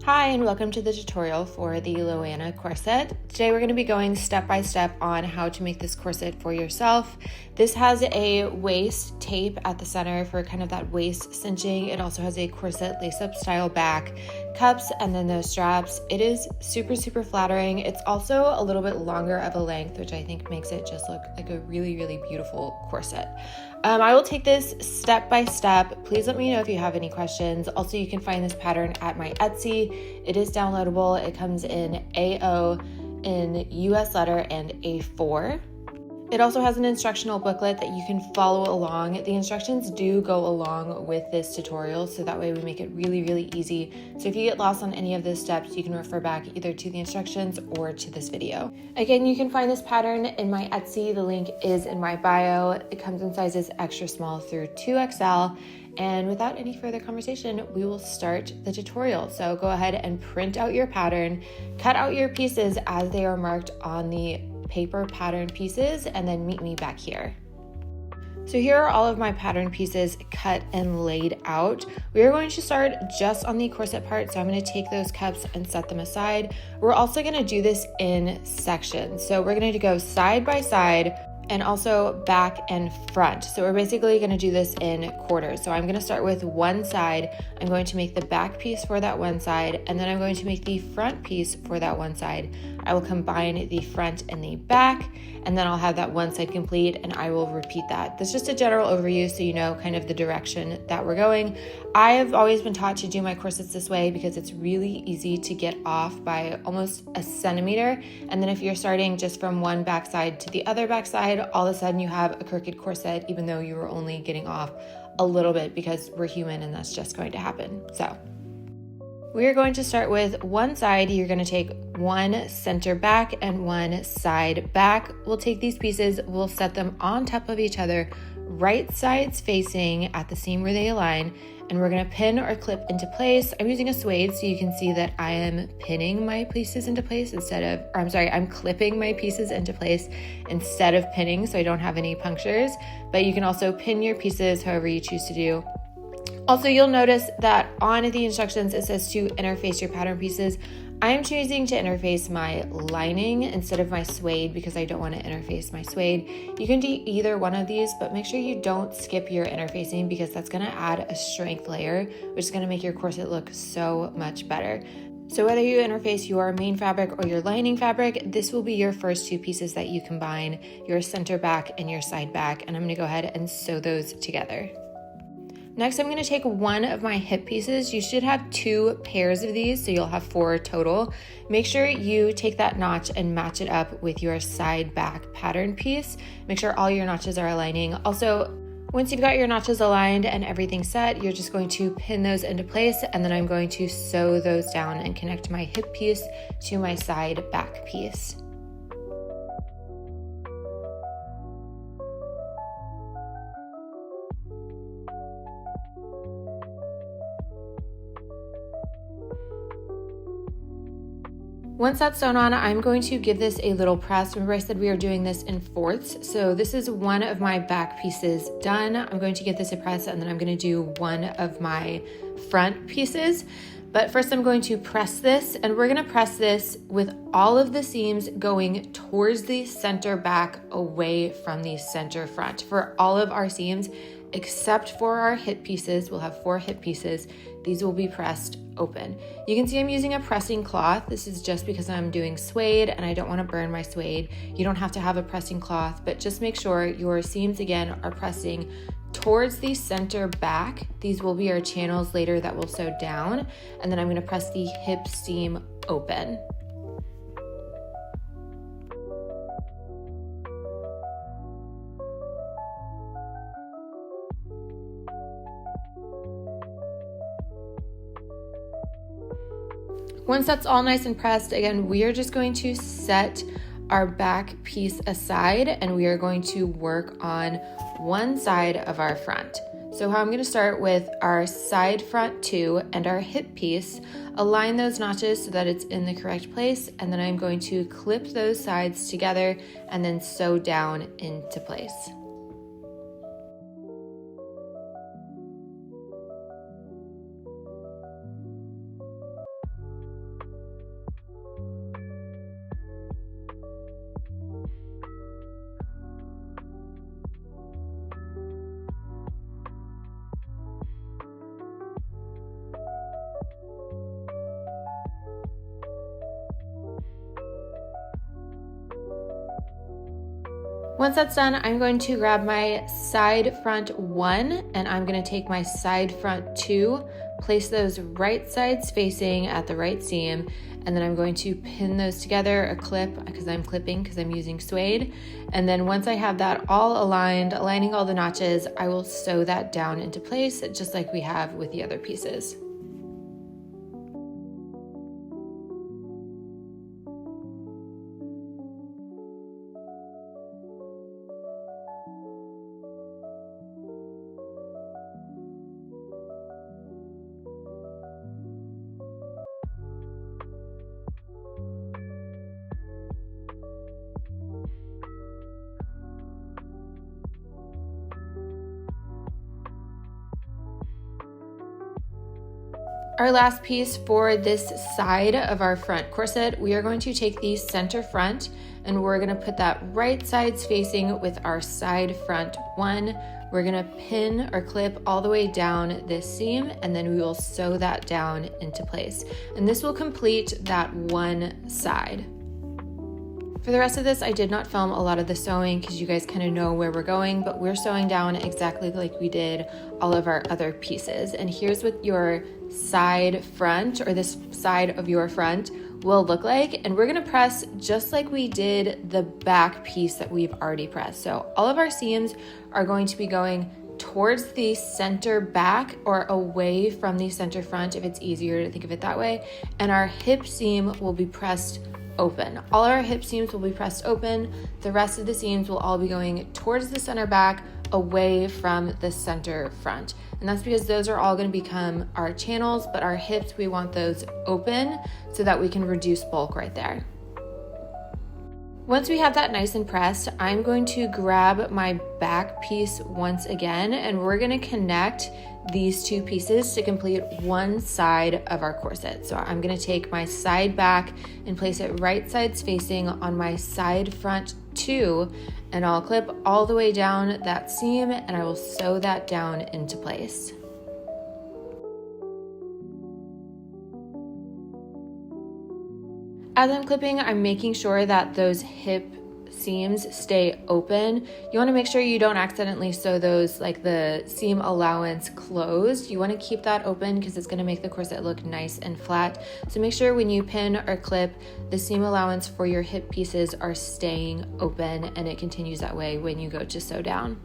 Hi and welcome to the tutorial for the Loana corset. Today we're going to be going step by step on how to make this corset for yourself. This has a waist tape at the center for kind of that waist cinching. It also has a corset lace-up style back, cups, and then those straps. It is super flattering. It's also a little bit longer of a length, which I think makes it just look like a really beautiful corset. I will take this step by step. Please let me know if you have any questions. Also, you can find this pattern at my Etsy. It is downloadable. It comes in AO, in US letter, and A4. It also has an instructional booklet that you can follow along. The instructions do go along with this tutorial, so that way we make it really easy. So if you get lost on any of those steps, you can refer back either to the instructions or to this video. Again, you can find this pattern in my Etsy. The link is in my bio. It comes in sizes extra small through 2XL. And without any further conversation, we will start the tutorial. So go ahead and print out your pattern, cut out your pieces as they are marked on the paper pattern pieces, and then meet me back here. So here are all of my pattern pieces cut and laid out. We are going to start just on the corset part, so I'm going to take those cups and set them aside. We're also going to do this in sections. So we're going to go side by side and also back and front. So we're basically going to do this in quarters. So I'm going to start with one side. I'm going to make the back piece for that one side, and then I'm going to make the front piece for that one side. I will combine the front and the back, and then I'll have that one side complete, and I will repeat that. That's just a general overview so you know kind of the direction that we're going. I have always been taught to do my corsets this way because it's really easy to get off by almost a centimeter. And then if you're starting just from one backside to the other backside, all of a sudden you have a crooked corset, even though you were only getting off a little bit, because we're human and that's just going to happen. So we are going to start with one side. You're going to take one center back and one side back. We'll take these pieces, we'll set them on top of each other, right sides facing at the seam where they align, and we're going to pin or clip into place. I'm using a suede so you can see that I am pinning my pieces into place I'm clipping my pieces into place instead of pinning, so I don't have any punctures. But you can also pin your pieces however you choose to do. Also, you'll notice that on the instructions it says to interface your pattern pieces. I am choosing to interface my lining instead of my suede because I don't want to interface my suede. You can do either one of these, but make sure you don't skip your interfacing because that's going to add a strength layer, which is going to make your corset look so much better. So whether you interface your main fabric or your lining fabric, this will be your first two pieces that you combine, your center back and your side back, and I'm going to go ahead and sew those together. Next, I'm going to take one of my hip pieces. You should have two pairs of these, so you'll have 4 total. Make sure you take that notch and match it up with your side back pattern piece. Make sure all your notches are aligning. Also, once you've got your notches aligned and everything set, you're just going to pin those into place, and then I'm going to sew those down and connect my hip piece to my side back piece. Once that's sewn on, I'm going to give this a little press. Remember I said we are doing this in fourths. So this is one of my back pieces done. I'm going to give this a press, and then I'm going to do one of my front pieces. But first I'm going to press this, and we're going to press this with all of the seams going towards the center back, away from the center front. For all of our seams, except for our hip pieces, we'll have 4 hip pieces. These will be pressed open. You can see I'm using a pressing cloth. This is just because I'm doing suede and I don't want to burn my suede. You don't have to have a pressing cloth, but just make sure your seams again are pressing towards the center back. These will be our channels later that will sew down, and then I'm going to press the hip seam open. Once that's all nice and pressed, again, we are just going to set our back piece aside and we are going to work on one side of our front. So how I'm going to start with our side front 2 and our hip piece, align those notches so that it's in the correct place, and then I'm going to clip those sides together and then sew down into place. Once that's done, I'm going to grab my side front 1 and I'm going to take my side front 2, place those right sides facing at the right seam, and then I'm going to pin those together, a clip, because I'm clipping because I'm using suede. And then once I have that all aligned, aligning all the notches, I will sew that down into place just like we have with the other pieces. Our last piece for this side of our front corset, we are going to take the center front and we're going to put that right sides facing with our side front 1. We're going to pin or clip all the way down this seam and then we will sew that down into place. And this will complete that one side. For the rest of this, I did not film a lot of the sewing because you guys kind of know where we're going, but we're sewing down exactly like we did all of our other pieces. And here's what your side front, or this side of your front, will look like. And we're gonna press just like we did the back piece that we've already pressed. So all of our seams are going to be going towards the center back or away from the center front, if it's easier to think of it that way. And our hip seam will be pressed open. All our hip seams will be pressed open. The rest of the seams will all be going towards the center back, away from the center front. And that's because those are all going to become our channels, but our hips, we want those open so that we can reduce bulk right there. Once we have that nice and pressed, I'm going to grab my back piece once again, and we're going to connect these two pieces to complete one side of our corset. So I'm going to take my side back and place it right sides facing on my side front 2, and I'll clip all the way down that seam and I will sew that down into place. As I'm clipping, I'm making sure that those hip seams stay open. You want to make sure you don't accidentally sew those, like the seam allowance, closed. You want to keep that open because it's going to make the corset look nice and flat. So make sure when you pin or clip, the seam allowance for your hip pieces are staying open, and it continues that way when you go to sew down.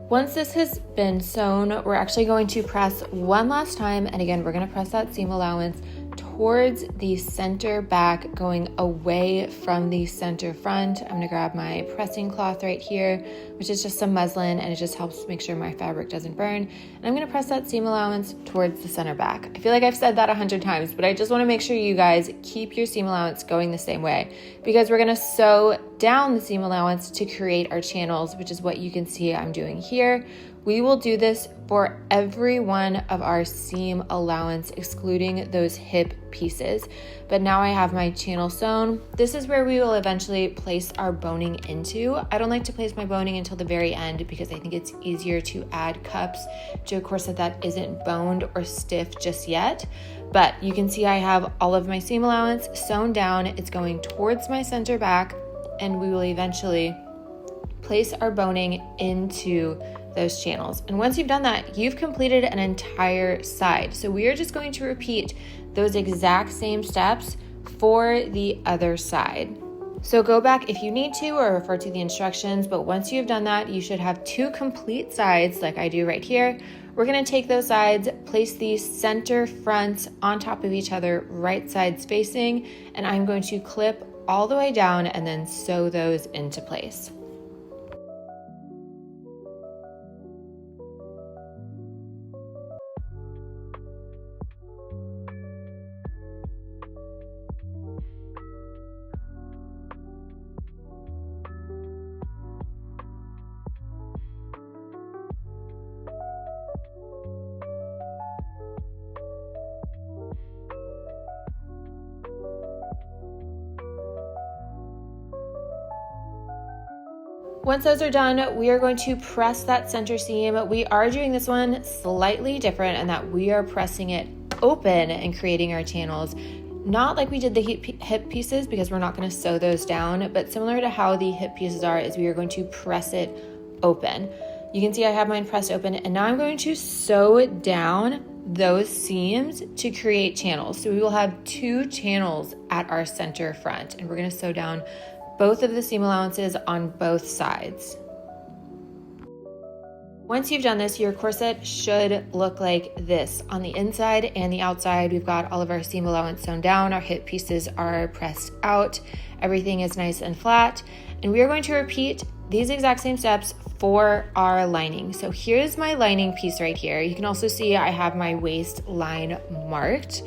Once this has been sewn, we're actually going to press one last time. And again, we're going to press that seam allowance towards the center back, going away from the center front. I'm going to grab my pressing cloth right here, which is just some muslin, and it just helps make sure my fabric doesn't burn. And I'm going to press that seam allowance towards the center back. I feel like I've said that 100 times, but I just want to make sure you guys keep your seam allowance going the same way, because we're going to sew down the seam allowance to create our channels, which is what you can see I'm doing here. We will do this for every one of our seam allowance, excluding those hip pieces. But now I have my channel sewn. This is where we will eventually place our boning into. I don't like to place my boning until the very end because I think it's easier to add cups to a corset that isn't boned or stiff just yet. But you can see I have all of my seam allowance sewn down. It's going towards my center back, and we will eventually place our boning into those channels. And once you've done that, you've completed an entire side. So we are just going to repeat those exact same steps for the other side. So go back if you need to, or refer to the instructions, but once you've done that, you should have two complete sides like I do right here. We're going to take those sides, place these center fronts on top of each other, right sides facing, and I'm going to clip all the way down and then sew those into place. Once those are done, we are going to press that center seam. We are doing this one slightly different in that we are pressing it open and creating our channels. Not like we did the hip pieces because we're not going to sew those down, but similar to how the hip pieces are is we are going to press it open. You can see I have mine pressed open, and now I'm going to sew down those seams to create channels. So we will have 2 channels at our center front, and we're going to sew down both of the seam allowances on both sides. Once you've done this, your corset should look like this. On the inside and the outside, we've got all of our seam allowance sewn down, our hip pieces are pressed out, everything is nice and flat, and we are going to repeat these exact same steps for our lining. So here's my lining piece right here. You can also see I have my waistline marked.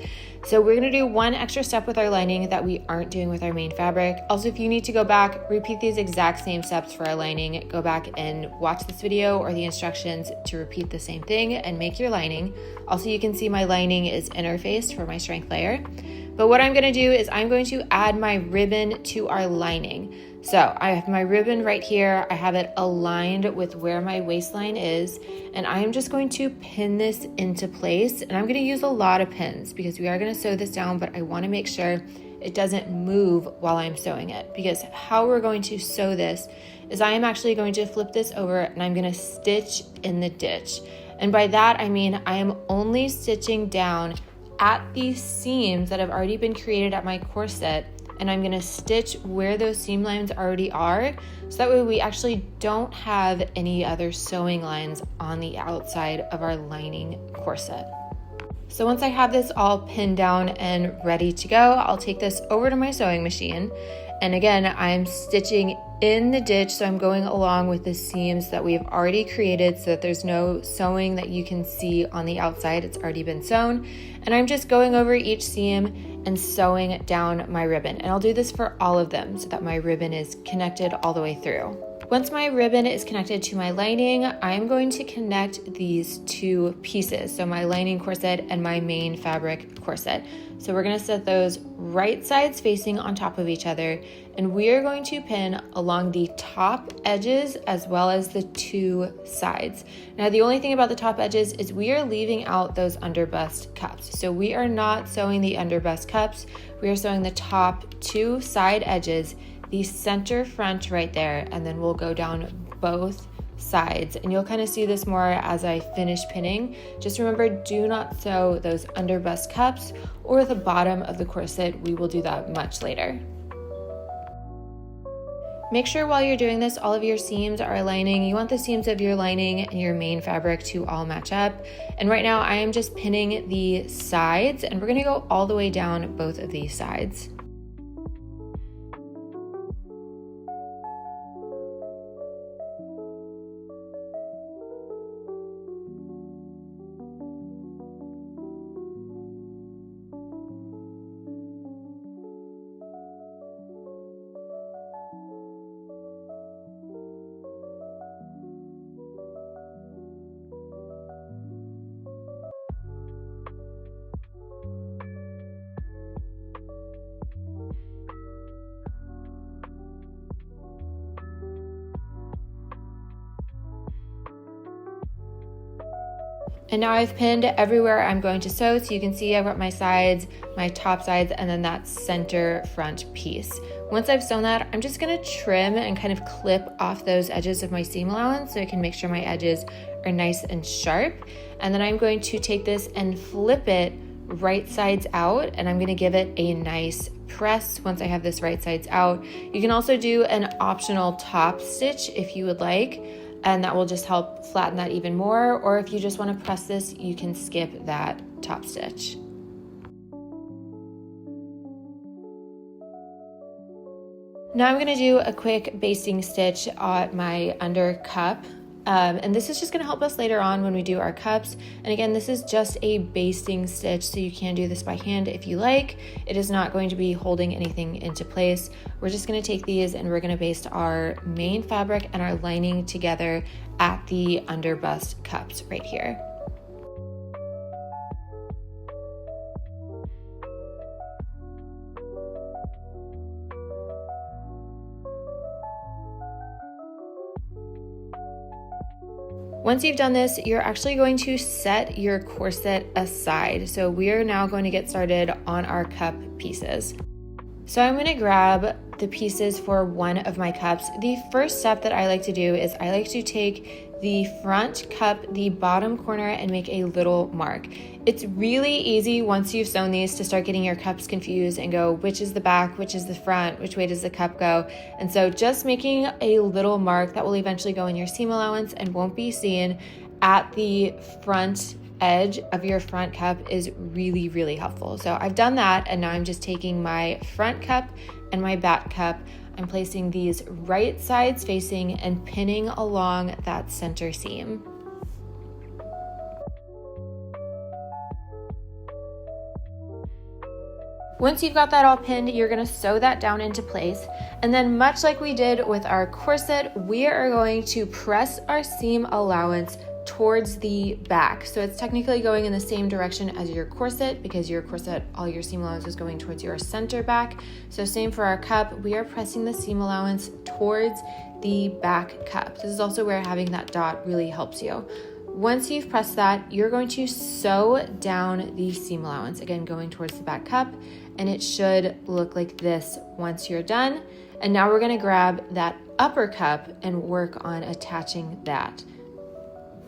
So we're gonna do one extra step with our lining that we aren't doing with our main fabric. Also, if you need to go back, repeat these exact same steps for our lining, go back and watch this video or the instructions to repeat the same thing and make your lining. Also, you can see my lining is interfaced for my strength layer. But what I'm gonna do is I'm going to add my ribbon to our lining. So I have my ribbon right here. I have it aligned with where my waistline is, and I'm just going to pin this into place. And I'm gonna use a lot of pins because we are gonna sew this down, but I wanna make sure it doesn't move while I'm sewing it, because how we're going to sew this is I am actually going to flip this over and I'm gonna stitch in the ditch. And by that, I mean I am only stitching down at these seams that have already been created at my corset, and I'm gonna stitch where those seam lines already are, so that way we actually don't have any other sewing lines on the outside of our lining corset. So once I have this all pinned down and ready to go, I'll take this over to my sewing machine. And again, I'm stitching in the ditch, so I'm going along with the seams that we've already created so that there's no sewing that you can see on the outside. It's already been sewn. And I'm just going over each seam and sewing down my ribbon. And I'll do this for all of them so that my ribbon is connected all the way through. Once my ribbon is connected to my lining, I'm going to connect these 2 pieces. So my lining corset and my main fabric corset. So we're gonna set those right sides facing on top of each other, and we are going to pin along the top edges as well as the 2 sides. Now, the only thing about the top edges is we are leaving out those underbust cups. So we are not sewing the underbust cups. We are sewing the top 2 side edges, the center front right there, and then we'll go down both sides, and you'll kind of see this more as I finish pinning. Just remember, do not sew those underbust cups or the bottom of the corset. We will do that much later. Make sure while you're doing this, all of your seams are aligning. You want the seams of your lining and your main fabric to all match up. And right now I am just pinning the sides, and we're gonna go all the way down both of these sides. And now I've pinned everywhere I'm going to sew, so you can see I've got my sides, my top sides, and then that center front piece. Once I've sewn that, I'm just gonna trim and kind of clip off those edges of my seam allowance so I can make sure my edges are nice and sharp. And then I'm going to take this and flip it right sides out, and I'm gonna give it a nice press once I have this right sides out. You can also do an optional top stitch if you would like, and that will just help flatten that even more. Or if you just want to press this, you can skip that top stitch. Now I'm gonna do a quick basting stitch on my under cup. And this is just gonna help us later on when we do our cups. And again, this is just a basting stitch, so you can do this by hand if you like. It is not going to be holding anything into place. We're just gonna take these and we're gonna baste our main fabric and our lining together at the underbust cups right here. Once you've done this, you're actually going to set your corset aside. So we are now going to get started on our cup pieces. So I'm going to grab the pieces for one of my cups. The first step that I like to do is I like to take the front cup, the bottom corner, and make a little mark. It's really easy once you've sewn these to start getting your cups confused and go, which is the back, which is the front, which way does the cup go? And so just making a little mark that will eventually go in your seam allowance and won't be seen at the front edge of your front cup is really, really helpful. So I've done that, and now I'm just taking my front cup and my back cup. I'm placing these right sides facing and pinning along that center seam. Once you've got that all pinned, you're going to sew that down into place. And then much like we did with our corset, we are going to press our seam allowance towards the back. So it's technically going in the same direction as your corset, because your corset, all your seam allowance is going towards your center back. So same for our cup, we are pressing the seam allowance towards the back cup. This is also where having that dot really helps you. Once you've pressed that, you're going to sew down the seam allowance, again going towards the back cup, and it should look like this once you're done. And now we're going to grab that upper cup and work on attaching that.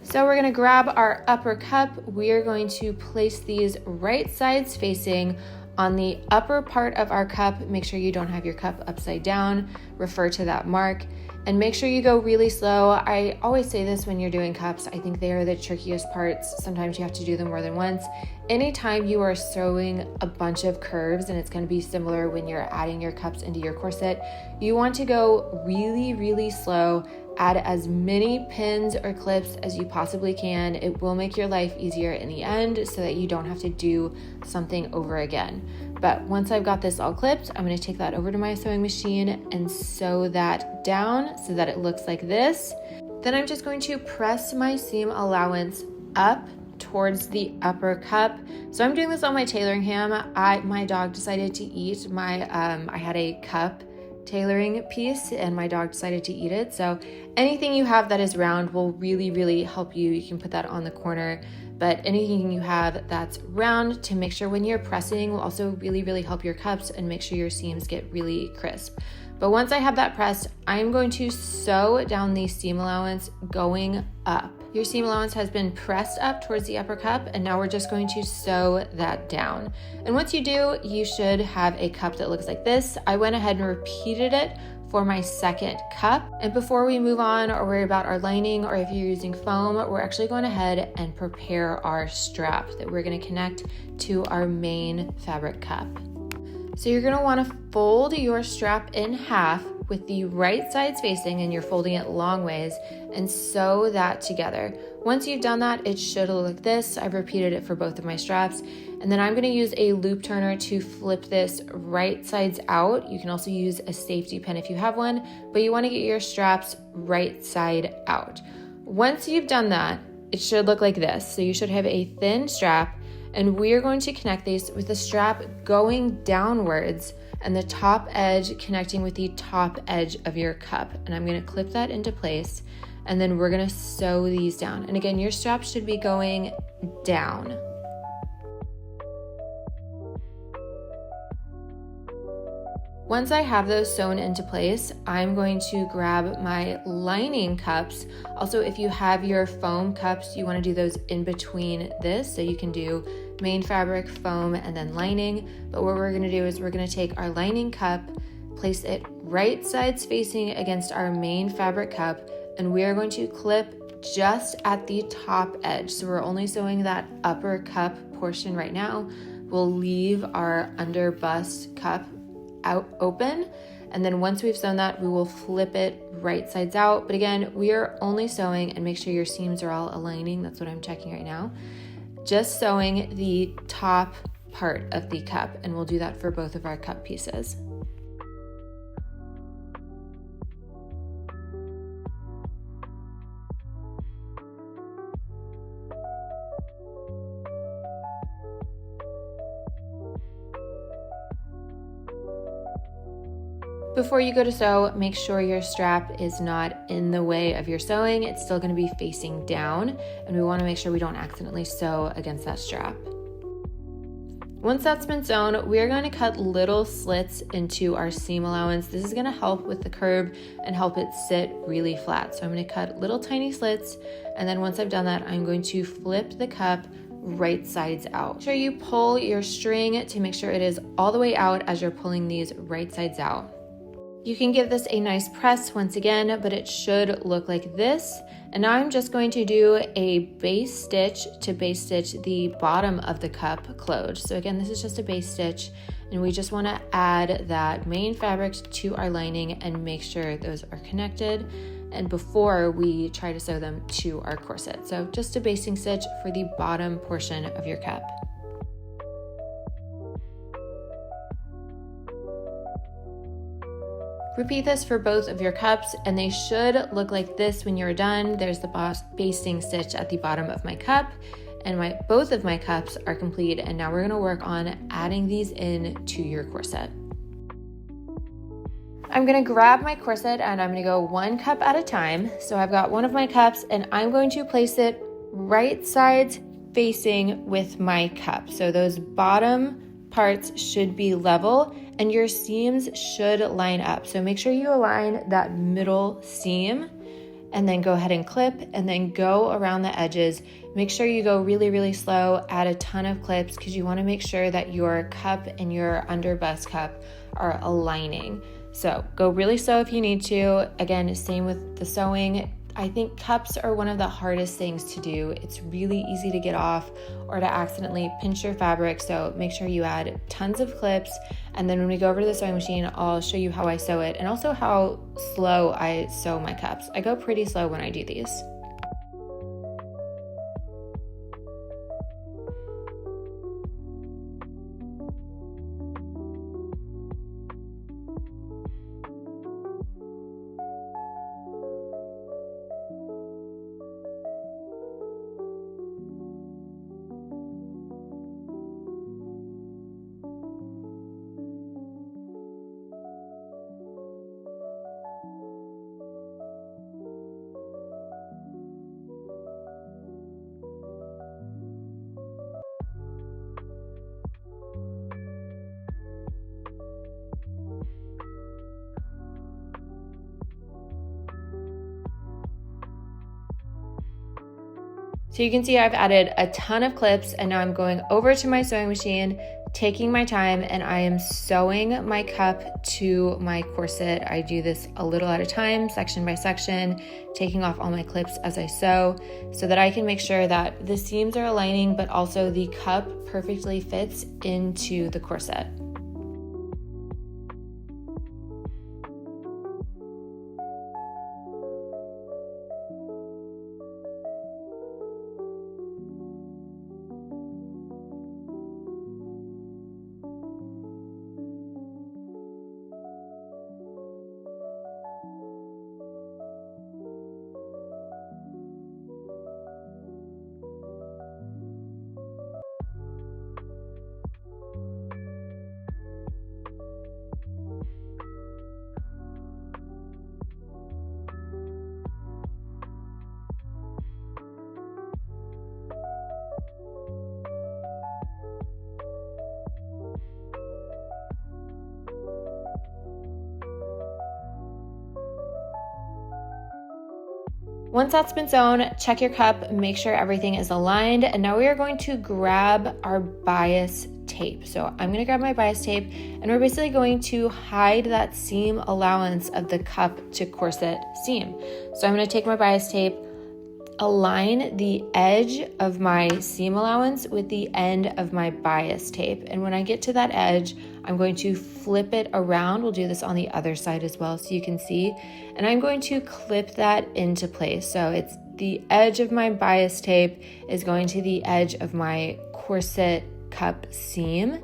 So we're going to grab our upper cup. We are going to place these right sides facing on the upper part of our cup. Make sure you don't have your cup upside down. Refer to that mark and make sure you go really slow. I always say this when you're doing cups. I think they are the trickiest parts. Sometimes you have to do them more than once. Anytime you are sewing a bunch of curves, and it's going to be similar when you're adding your cups into your corset, you want to go really, really slow. Add as many pins or clips as you possibly can. It will make your life easier in the end so that you don't have to do something over again. But once I've got this all clipped, I'm going to take that over to my sewing machine and sew that down so that it looks like this. Then I'm just going to press my seam allowance up towards the upper cup. So I'm doing this on my tailoring ham. My dog decided to eat I had a cup tailoring piece and my dog decided to eat it. So anything you have that is round will really, really help you. You can put that on the corner, but anything you have that's round to make sure when you're pressing will also really, really help your cups and make sure your seams get really crisp. But once I have that pressed, I'm going to sew down the seam allowance going up. Your seam allowance has been pressed up towards the upper cup, and now we're just going to sew that down. And once you do, you should have a cup that looks like this. I went ahead and repeated it for my second cup. And before we move on or worry about our lining, or if you're using foam, we're actually going ahead and prepare our strap that we're going to connect to our main fabric cup. So you're going to want to fold your strap in half with the right sides facing, and you're folding it long ways, and sew that together. Once you've done that, it should look like this. I've repeated it for both of my straps. And then I'm going to use a loop turner to flip this right sides out. You can also use a safety pin if you have one, but you want to get your straps right side out. Once you've done that, it should look like this. So you should have a thin strap, and we're going to connect these with the strap going downwards and the top edge connecting with the top edge of your cup. And I'm going to clip that into place, and then we're going to sew these down. And again, your strap should be going down. Once I have those sewn into place, I'm going to grab my lining cups. Also, if you have your foam cups, you want to do those in between this. So you can do main fabric, foam, and then lining. But what we're going to do is we're going to take our lining cup, place it right sides facing against our main fabric cup, and we are going to clip just at the top edge. So we're only sewing that upper cup portion right now. We'll leave our under bust cup out open, and then once we've sewn that, we will flip it right sides out. But again, we are only sewing, and make sure your seams are all aligning. That's what I'm checking right now. Just sewing the top part of the cup, and we'll do that for both of our cup pieces. Before you go to sew, make sure your strap is not in the way of your sewing. It's still going to be facing down, and we want to make sure we don't accidentally sew against that strap. Once that's been sewn, we're going to cut little slits into our seam allowance. This is going to help with the curve and help it sit really flat. So I'm going to cut little tiny slits, and then once I've done that, I'm going to flip the cup right sides out. Make sure you pull your string to make sure it is all the way out as you're pulling these right sides out. You can give this a nice press once again, but it should look like this. And now I'm just going to do a base stitch to base stitch the bottom of the cup closed. So again, this is just a base stitch, and we just want to add that main fabric to our lining and make sure those are connected, and before we try to sew them to our corset. So just a basting stitch for the bottom portion of your cup. Repeat this for both of your cups, and they should look like this when you're done. There's the basting stitch at the bottom of my cup, and both of my cups are complete, and now we're going to work on adding these in to your corset. I'm going to grab my corset and I'm going to go one cup at a time. So I've got one of my cups, and I'm going to place it right sides facing with my cup. So those bottom parts should be level and your seams should line up. So make sure you align that middle seam, and then go ahead and clip, and then go around the edges. Make sure you go really, really slow, add a ton of clips, because you want to make sure that your cup and your under bust cup are aligning. So go really slow if you need to. Again, same with the sewing. I think cups are one of the hardest things to do. It's really easy to get off or to accidentally pinch your fabric. So make sure you add tons of clips. And then when we go over to the sewing machine, I'll show you how I sew it and also how slow I sew my cups. I go pretty slow when I do these. So you can see I've added a ton of clips, and now I'm going over to my sewing machine, taking my time, and I am sewing my cup to my corset. I do this a little at a time, section by section, taking off all my clips as I sew so that I can make sure that the seams are aligning, but also the cup perfectly fits into the corset. Once that's been sewn, check your cup, make sure everything is aligned, and now we are going to grab our bias tape. So I'm going to grab my bias tape, and we're basically going to hide that seam allowance of the cup to corset seam. So I'm going to take my bias tape, align the edge of my seam allowance with the end of my bias tape, and when I get to that edge, I'm going to flip it around. We'll do this on the other side as well so you can see, and I'm going to clip that into place. So it's the edge of my bias tape is going to the edge of my corset cup seam,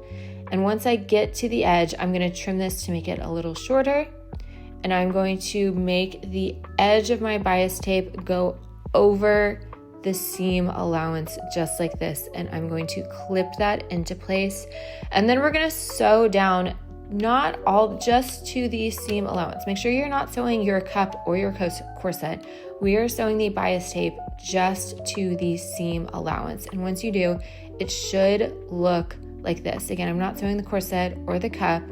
and once I get to the edge, I'm going to trim this to make it a little shorter, and I'm going to make the edge of my bias tape go over the seam allowance just like this, and I'm going to clip that into place, and then we're going to sew down not all, just to the seam allowance. Make sure you're not sewing your cup or your corset. We are sewing the bias tape just to the seam allowance. And once you do, it should look like this. Again, I'm not sewing the corset or the cup,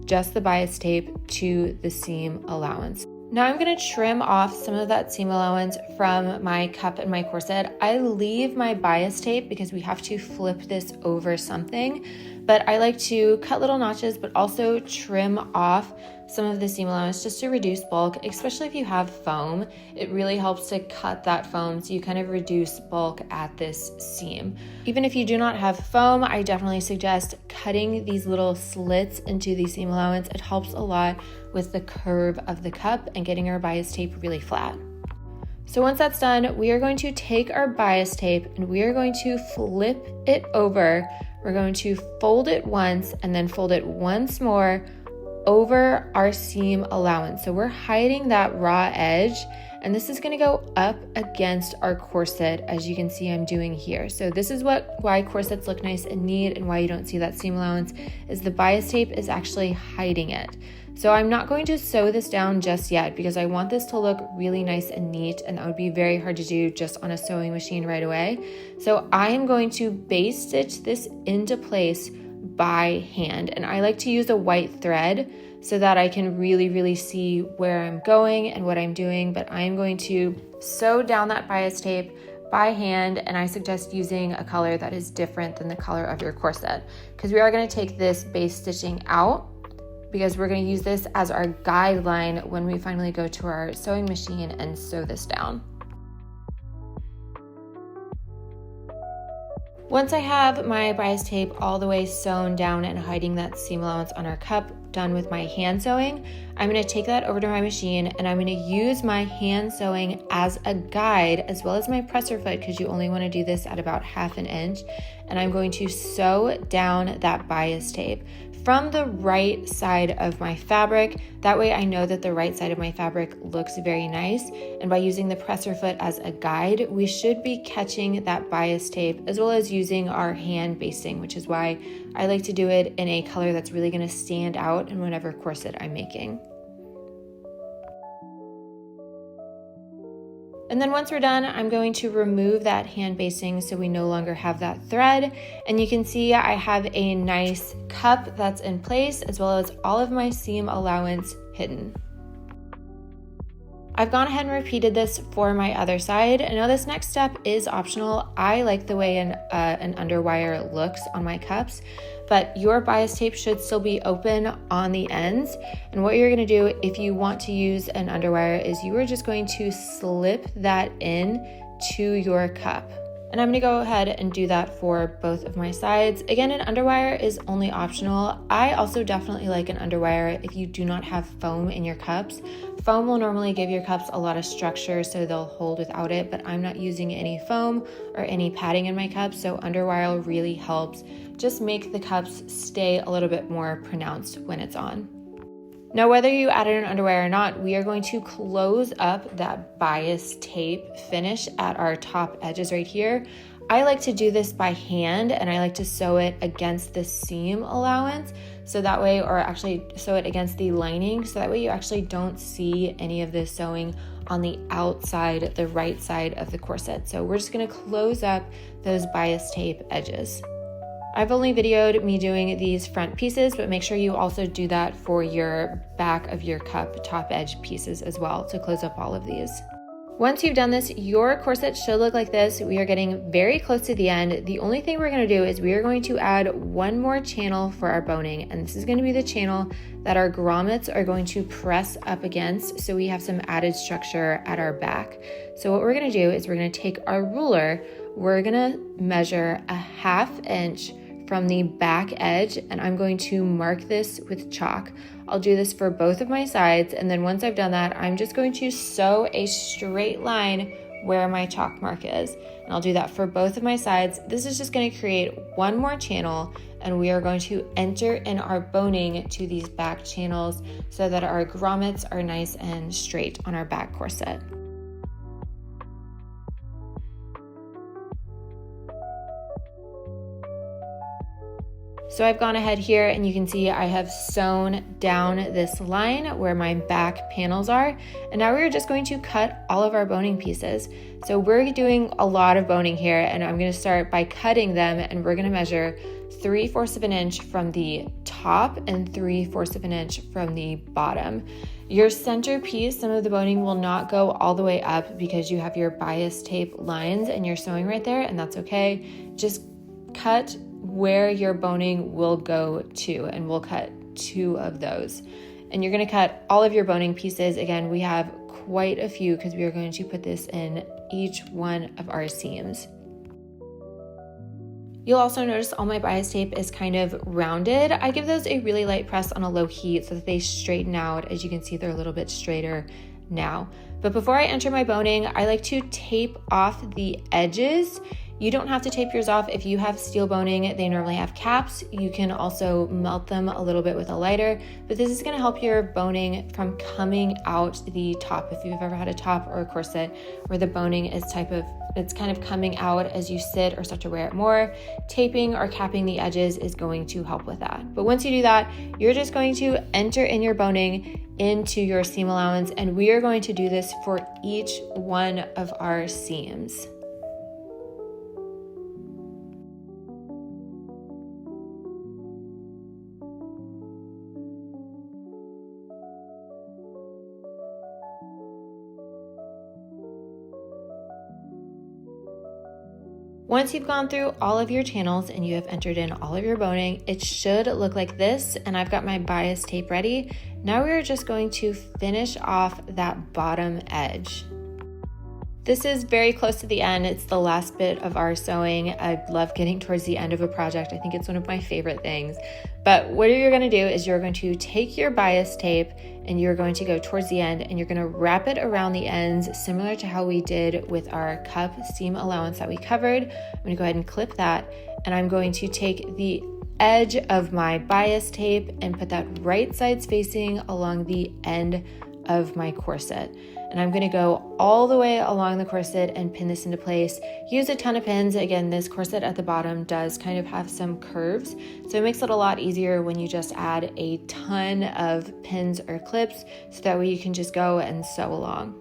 just the bias tape to the seam allowance. Now I'm going to trim off some of that seam allowance from my cup and my corset. I leave my bias tape because we have to flip this over something, but I like to cut little notches, but also trim off some of the seam allowance just to reduce bulk, especially if you have foam. It really helps to cut that foam so you kind of reduce bulk at this seam. Even if you do not have foam, I definitely suggest cutting these little slits into the seam allowance. It helps a lot with the curve of the cup and getting our bias tape really flat. So once that's done, we are going to take our bias tape and we are going to flip it over. We're going to fold it once and then fold it once more over our seam allowance. So we're hiding that raw edge, and this is going to go up against our corset, as you can see I'm doing here. So this is why corsets look nice and neat, and why you don't see that seam allowance is the bias tape is actually hiding it. So I'm not going to sew this down just yet because I want this to look really nice and neat, and that would be very hard to do just on a sewing machine right away. So I am going to base stitch this into place by hand, and I like to use a white thread so that I can really see where I'm going and what I'm doing. But I'm going to sew down that bias tape by hand, and I suggest using a color that is different than the color of your corset, because we are going to take this base stitching out because we're going to use this as our guideline when we finally go to our sewing machine and sew this down. Once I have my bias tape all the way sewn down and hiding that seam allowance on our cup, done with my hand sewing, I'm going to take that over to my machine, and I'm going to use my hand sewing as a guide as well as my presser foot, because you only want to do this at about 1/2 inch, and I'm going to sew down that bias tape from the right side of my fabric. That way I know that the right side of my fabric looks very nice, and by using the presser foot as a guide, we should be catching that bias tape as well as using our hand basting, which is why I like to do it in a color that's really going to stand out in whatever corset I'm making. And then once we're done, I'm going to remove that hand basting so we no longer have that thread. And you can see I have a nice cup that's in place as well as all of my seam allowance hidden. I've gone ahead and repeated this for my other side. I know this next step is optional. I like the way an underwire looks on my cups, but your bias tape should still be open on the ends. And what you're gonna do if you want to use an underwire is you are just going to slip that in to your cup. And I'm gonna go ahead and do that for both of my sides. Again, an underwire is only optional. I also definitely like an underwire if you do not have foam in your cups. Foam will normally give your cups a lot of structure so they'll hold without it, but I'm not using any foam or any padding in my cups, so underwire really helps just make the cups stay a little bit more pronounced when it's on. Now, whether you added an underwire or not, we are going to close up that bias tape finish at our top edges right here. I like to do this by hand, and I like to sew it against the seam allowance so that way, or actually sew it against the lining, so that way you actually don't see any of this sewing on the outside, the right side of the corset. So we're just gonna close up those bias tape edges. I've only videoed me doing these front pieces, but make sure you also do that for your back of your cup top edge pieces as well to close up all of these. Once you've done this, your corset should look like this. We are getting very close to the end. The only thing we're going to do is we are going to add one more channel for our boning, and this is going to be the channel that our grommets are going to press up against, so we have some added structure at our back. So what we're going to do is we're going to take our ruler, we're going to measure 1/2 inch from the back edge, and I'm going to mark this with chalk. I'll do this for both of my sides, and then once I've done that, I'm just going to sew a straight line where my chalk mark is. And I'll do that for both of my sides. This is just going to create one more channel, and we are going to enter in our boning to these back channels so that our grommets are nice and straight on our back corset. So I've gone ahead here and you can see I have sewn down this line where my back panels are. And now we're just going to cut all of our boning pieces. So we're doing a lot of boning here, and I'm going to start by cutting them, and we're going to measure 3/4 of an inch from the top and 3/4 of an inch from the bottom. Your center piece, some of the boning will not go all the way up because you have your bias tape lines and you're sewing right there, and that's okay. Just cut where your boning will go to, and we'll cut 2 of those. And you're going to cut all of your boning pieces. Again, we have quite a few because we are going to put this in each one of our seams. You'll also notice all my bias tape is kind of rounded. I give those a really light press on a low heat so that they straighten out. As you can see, they're a little bit straighter now. But before I enter my boning, I like to tape off the edges. You don't have to tape yours off if you have steel boning. They normally have caps. You can also melt them a little bit with a lighter, but this is going to help your boning from coming out the top. If you've ever had a top or a corset where the boning is it's kind of coming out as you sit or start to wear it more, taping or capping the edges is going to help with that. But once you do that, you're just going to enter in your boning into your seam allowance, and we are going to do this for each one of our seams. Once you've gone through all of your channels and you have entered in all of your boning, it should look like this, and I've got my bias tape ready. Now we're just going to finish off that bottom edge. This is very close to the end. It's the last bit of our sewing. I love getting towards the end of a project. I think it's one of my favorite things. But what you're going to do is you're going to take your bias tape and you're going to go towards the end and you're going to wrap it around the ends, similar to how we did with our cup seam allowance that we covered. I'm going to go ahead and clip that, and I'm going to take the edge of my bias tape and put that right sides facing along the end of my corset. And I'm going to go all the way along the corset and pin this into place. Use a ton of pins. Again, this corset at the bottom does kind of have some curves, so it makes it a lot easier when you just add a ton of pins or clips, so that way you can just go and sew along.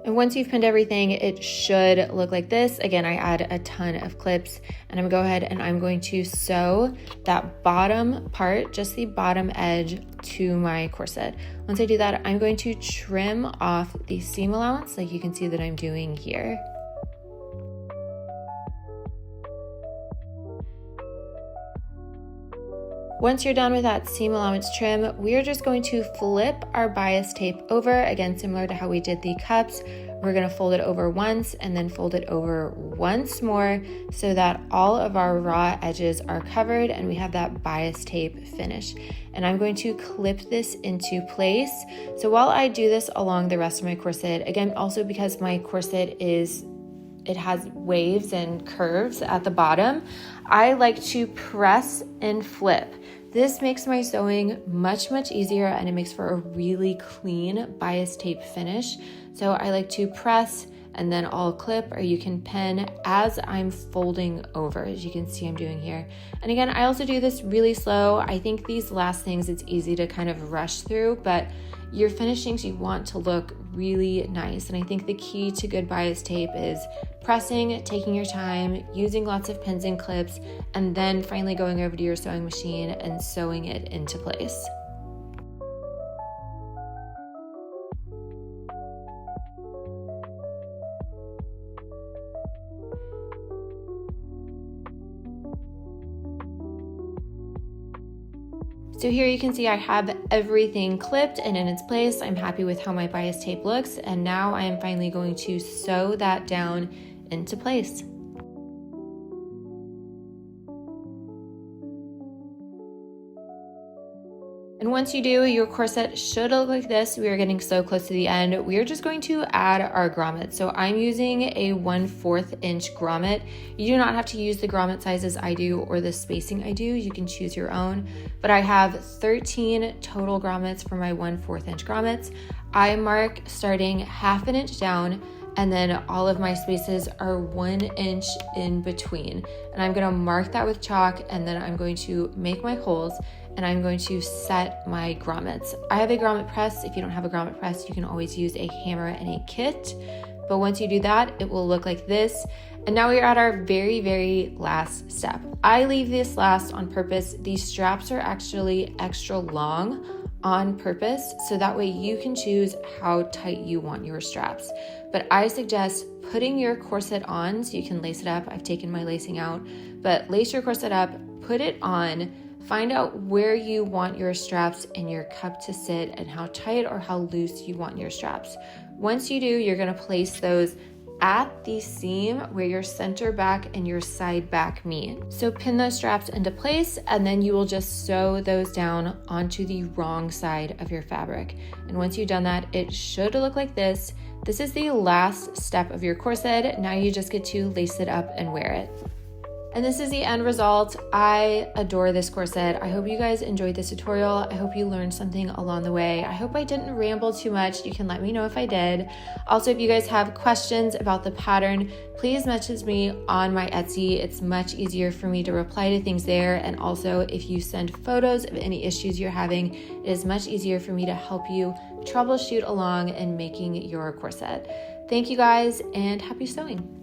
And once you've pinned everything, it should look like this. Again, I add a ton of clips, and I'm going to go ahead and I'm going to sew that bottom part, just the bottom edge, to my corset. Once I do that, I'm going to trim off the seam allowance like you can see that I'm doing here. Once you're done with that seam allowance trim, we are just going to flip our bias tape over, again, similar to how we did the cups. We're going to fold it over once and then fold it over once more so that all of our raw edges are covered and we have that bias tape finish. And I'm going to clip this into place. So while I do this along the rest of my corset, again, also because my corset it has waves and curves at the bottom, I like to press and flip. This makes my sewing much, much easier, and it makes for a really clean bias tape finish. So I like to press and then I'll clip, or you can pin as I'm folding over, as you can see I'm doing here. And again, I also do this really slow. I think these last things, it's easy to kind of rush through, but your finishings, you want to look really nice. And I think the key to good bias tape is pressing, taking your time, using lots of pins and clips, and then finally going over to your sewing machine and sewing it into place. So here you can see I have everything clipped and in its place. I'm happy with how my bias tape looks, and now I am finally going to sew that down into place. And once you do, your corset should look like this. We are getting so close to the end. We are just going to add our grommet. So I'm using a 1/4 inch grommet. You do not have to use the grommet sizes I do or the spacing I do. You can choose your own. But I have 13 total grommets for my 1/4 inch grommets. I mark starting 1/2 inch down and then all of my spaces are 1 inch in between. And I'm gonna mark that with chalk, and then I'm going to make my holes, and I'm going to set my grommets. I have a grommet press. If you don't have a grommet press, you can always use a hammer and a kit. But once you do that, it will look like this. And now we're at our very, very last step. I leave this last on purpose. These straps are actually extra long on purpose, so that way you can choose how tight you want your straps. But I suggest putting your corset on so you can lace it up. I've taken my lacing out, but lace your corset up, put it on, find out where you want your straps and your cup to sit and how tight or how loose you want your straps. Once you do, you're gonna place those at the seam where your center back and your side back meet. So pin those straps into place, and then you will just sew those down onto the wrong side of your fabric. And once you've done that, it should look like this. This is the last step of your corset. Now you just get to lace it up and wear it. And this is the end result. I adore this corset. I hope you guys enjoyed this tutorial. I hope you learned something along the way. I hope I didn't ramble too much. You can let me know if I did. Also, if you guys have questions about the pattern, please message me on my Etsy. It's much easier for me to reply to things there. And also, if you send photos of any issues you're having, it is much easier for me to help you troubleshoot along in making your corset. Thank you guys, and happy sewing.